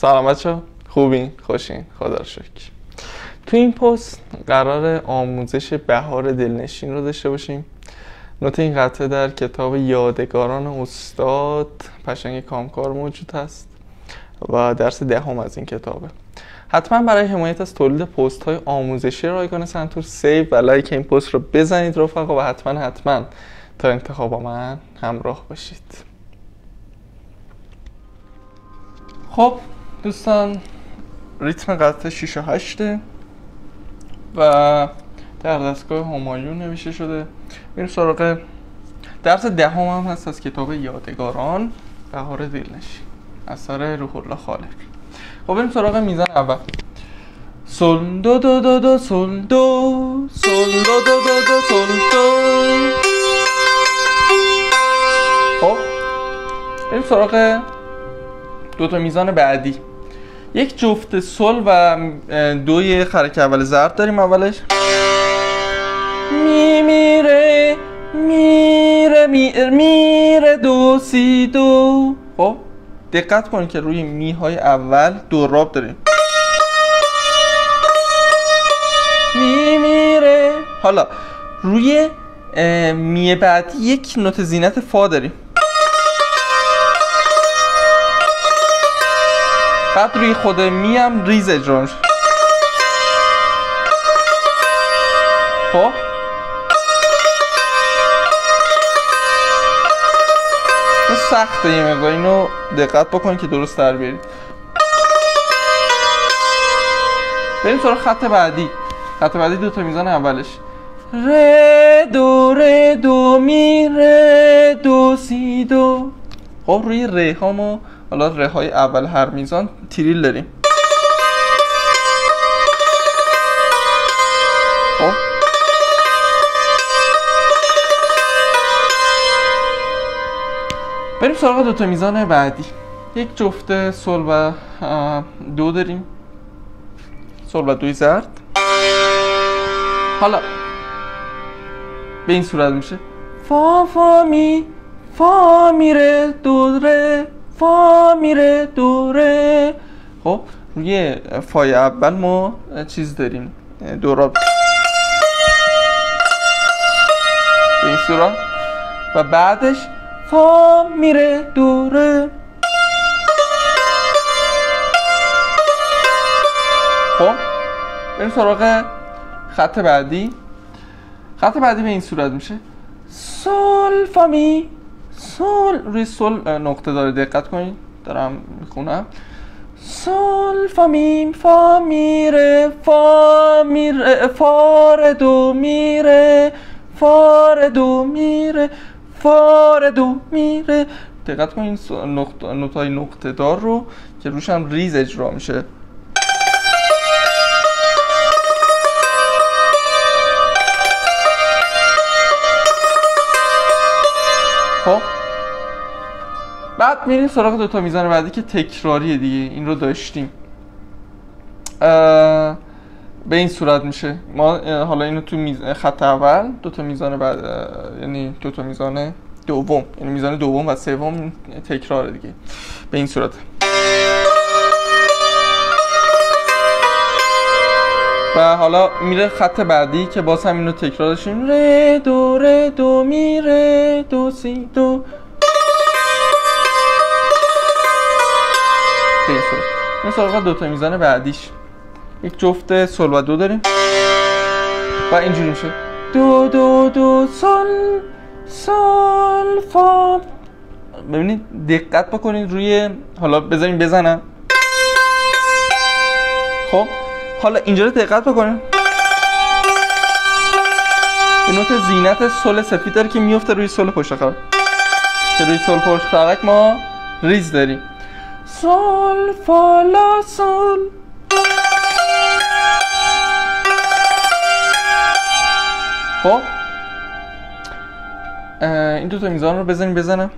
سلام بچه، خوبین؟ خوشین؟ خدا رو شکر. تو این پست قرار آموزش بهار دلنشین رو داشته باشیم. نوت این قطعه در کتاب یادگاران استاد پشنگ کامکار موجود هست و درس دهم از این کتابه. حتما برای حمایت از تولید پست های آموزشی رایگان سنتور سیو و لایک این پست رو بزنید رفقا و حتما تا انتخاب با من همراه باشید. خب دوستان، ریتم قطعه 6 و 8 و در دستگاه همایون نوشته شده. بریم سراغ درس دهم هم هست از کتاب یادگاران بهار دلنشین اثر روح الله خالق. خب بریم سراغ میزان اول. سول دو دو دو دو سول دو سول دو دو دو دو سول دو. خب بریم سراغ دوتا میزان بعدی. یک جفت سول و دوی خرک اول ضرب داریم. اولش میره میره میره میره دو سی دو. خب دقت کنید که روی می های اول دو راب داریم. میره. حالا روی می بعدی یک نوت زینت فا داریم. بعد روی خود می هم ریز اجرا میشه. خب این سخته یه مقدار، اینو دقت بکنید که درست در بیارید. بریم سراغ خط بعدی. خط بعدی دوتا میزان اولش ره دو می ره دو سی دو. خب روی ره ها ما حالا ره های اول هر میزان تریل داریم. خب بریم سراغ دوتا میزان بعدی. یک جفت سول و دو داریم، سول و دوی زرد. حالا به این صورت میشه فا میره دو ره فا میره دو ره. خب روی فای اول ما چیز داریم، دو راب به این صورت و بعدش فا میره دو ره. خب بریم سراغ خط بعدی. خط بعدی به این صورت میشه سول فا می سول. روی سول نقطه داره، دقت کنید دارم میخونم. سول فا میم فا میره فا میره فار دو میره فار دو میره فار دو میره. دقت کنید نوتای نقطه دار رو که روش هم ریز اجرا میشه. خب بعد میریم سراغ دوتا میزان بعدی که تکراریه دیگه، این رو داشتیم. به این صورت میشه. ما حالا اینو تو خط اول دوتا میزان بعد، یعنی دوتا میزان دوم، یعنی میزان دوم و سوم تکراره دیگه. به این صورت. و حالا میره خط بعدی که باز هم اینو تکرار داشتیم. ره دو می ره دو سی دو. به این صورت. این سراغ دوتا میزان بعدیش. یک جفت سول و دو داریم و اینجوری میشه دو دو دو سول سول فا. ببینید دقت بکنید روی، حالا بذاریم بزنم. خب حالا اینجا رو دقت بکنید، به نوت زینت سول سفید داره که میفته روی سول پشت خط، که روی سول پشت خط ما ریز داریم. سول فا لا سول. خب این دوتا میزان رو بزنم.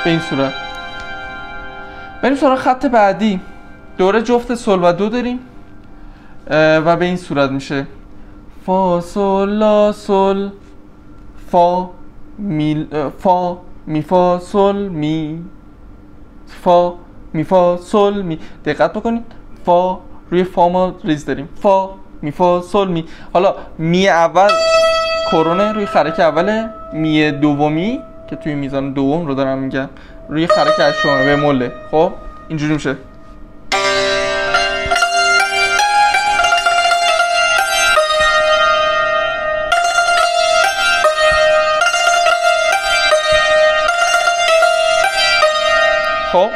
به این صورت. بریم سراغ خط بعدی. دوره جفت سول و دو داریم و به این صورت میشه فا سول لا سول فا می فا می فا سل می، فا می فا سل می. دقت بکنید فا روی فا ما ریز داریم، فا می فا سل می. حالا می اول کرونه روی خرک اوله، می دومی که توی میزان دوم رو دارم میگم روی خرک هشتمه به مله. خب اینجوری میشه. خب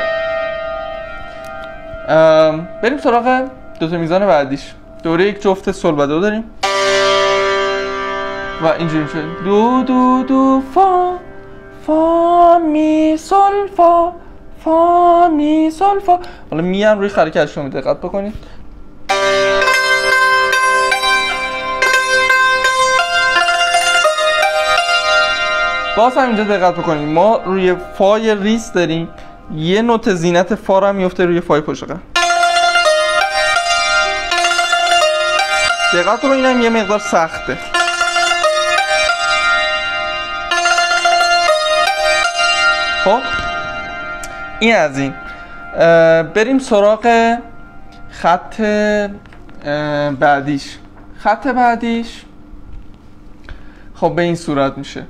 بریم سراغ دوتا میزان بعدیش. دوره یک جفت سل و دو داریم و اینجوری میشه دو دو دو فا، فا می سل فا، فا می سل فا. حالا می هم روی خرک هشتم دقت بکنید. باز هم اینجا دقت بکنید ما روی فای ریز داریم، یه نوت زینت فا رو هم میفته روی فای پشت قلم. دقت بکنید اینم یه مقدار سخته. خب این از این. بریم سراغ خط بعدیش. خط بعدیش خب به این صورت میشه.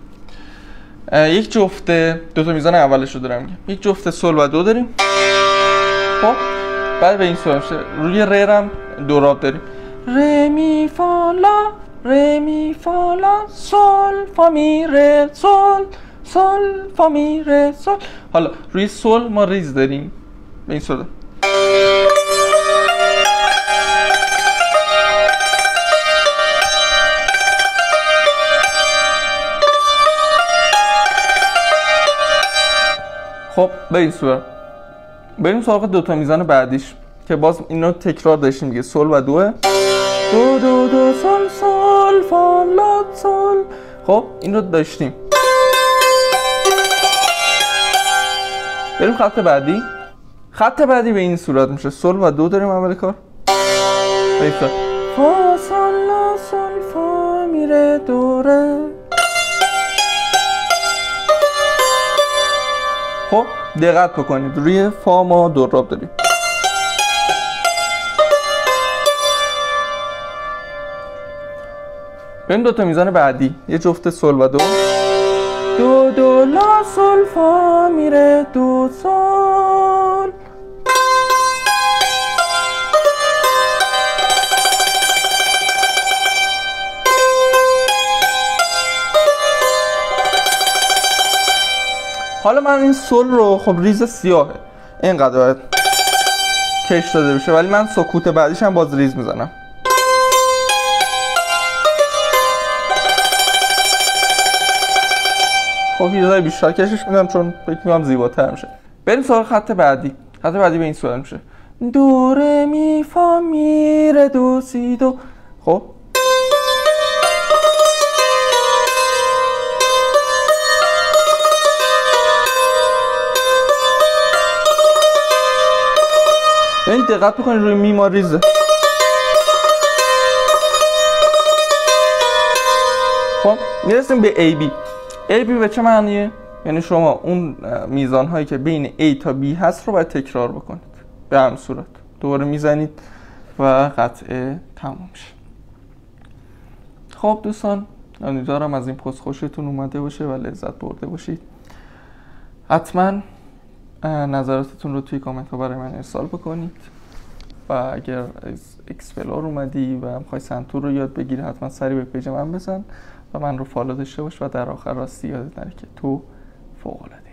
یک جفت دوتا میزان اولش رو دارم میگم. یک جفت سل و دو داریم. خب بعد به این صورت میشه. روی ر هم دو راب داریم. ر می فا لا، ر می فا لا سل فا می ر سل، سل فا می ر سل. حالا روی سل ما ریز داریم به این صورت. خب به این صورت. بریم سراغ دوتا میزان بعدیش که باز اینو تکرار داشتیم دیگه. سل و دوه. دو دو دو سل سل فا لا سل. خب این رو داشتیم. بریم خط بعدی. خط بعدی به این صورت میشه. سل و دو داریم اول کار. به این صورت. فا سل لا سل فا می ره دو ره. خب دقت بکنید روی فا ما دو راب داریم. بریم دوتا میزان بعدی. یه جفت سل و دو. دو دو لا سل فا می ره دو سل. حالا من این سل رو خب ریز سیاهه اینقدر باید کش داده بشه، ولی من سکوت بعدیش هم باز ریز میزنم. خب یه ذره بیشتر کشش میدم چون فکر میکنم زیباتر میشه. بریم سراغ خط بعدی. خط بعدی به این صورت میشه. دو ره می فا می ره دو سی دو. خب این دقت بکنید روی می ما ریزه. خب میرسیم به AB. AB به چه معنیه؟ یعنی شما اون میزان هایی که بین A تا B هست رو باید تکرار بکنید به همین صورت. دوباره میزنید و قطعه تموم میشه. خب دوستان امیدوارم از این پست خوشتون اومده باشه و لذت برده باشید. حتما نظراتتون رو توی کامنت ها برای من ارسال بکنید و اگر از اکسپلور اومدی و میخوای سنتور رو یاد بگیری حتما سری به پیج من بزن و من رو فالو داشته باش و در آخر راستی یادت نره که تو فوق‌العاده